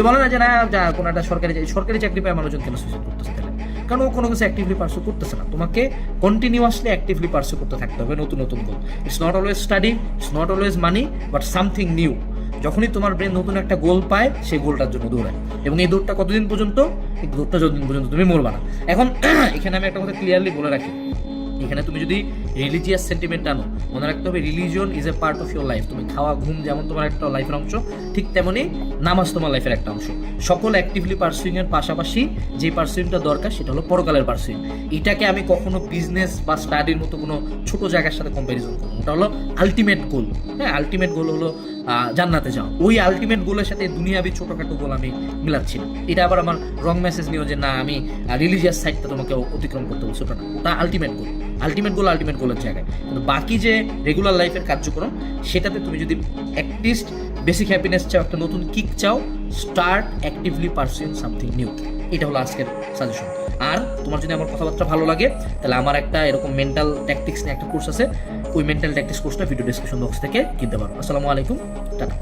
বলে না যে না কোনো একটা সরকারি চাকরি পায় মানুষজন কেন সুইসাইড করতেছে, কারণ ও কোনো কিছু অ্যাক্টিভলি পার্সু করতেছে না। তোমাকে কন্টিনিউয়াসলি অ্যাক্টিভলি পার্সু করতে থাকতে হবে নতুন নতুন goal. It's not always study, it's not always money, but something new. যখনই তোমার ব্রেন নতুন একটা গোল পায়, সেই গোলটার জন্য দৌড়ায়, এবং এই দৌড়টা কতদিন পর্যন্ত? এই দৌড়টা যতদিন পর্যন্ত তুমি মরবা না। এখন এখানে আমি একটা কথা ক্লিয়ারলি বলে রাখি, এখানে তুমি যদি রিলিজিয়াস সেন্টিমেন্ট আনো, মনে রাখতে হবে religion is a part of your life. তুমি খাওয়া ঘুম যেমন তোমার একটা লাইফের অংশ, ঠিক তেমনি নামাজ তোমার লাইফের একটা অংশ। সকল অ্যাক্টিভলি পার্সুইং এর পাশাপাশি যে পার্সুইংটা দরকার সেটা হলো পরকালের পার্সুইং। এটাকে আমি কখনো বিজনেস বা স্টাডির মতো কোনো ছোট জায়গার সাথে কম্প্যারিজন করবো। ওটা হলো আলটিমেট গোল। হ্যাঁ, আলটিমেট গোল হলো জান্নাতে যাও। ওই আলটিমেট গোলের সাথে দুনিয়াবি ছোটখাটো গোল আমি মিলাচ্ছি না। এটা আবার আমার রং মেসেজ নিও যে না আমি রিলিজিয়াস সাইডটা তোমাকে অতিক্রম করতে বলছি, ওটা না। ওটা আলটিমেট গোল। আলটিমেট গোলের জায়গায়, কিন্তু বাকি যে রেগুলার লাইফের কার্যক্রম, সেটাতে তুমি যদি অ্যাটলিস্ট বেসিক হ্যাপিনেস চাও, একটা নতুন কিক চাও, start actively pursuing something new. এটা হলো আজকের সাজেশন। আর তোমার যদি আমার কথাবার্তা ভালো লাগে, তাহলে আমার একটা এরকম মেন্টাল ট্যাকটিক্স নিয়ে একটা কোর্স আছে, ওই মেন্টাল ট্যাকটিক্স কোর্সটা ভিডিও ডেসক্রিপশন বক্স থেকে কিনতে পারো। আসসালামু আলাইকুম, টাটা।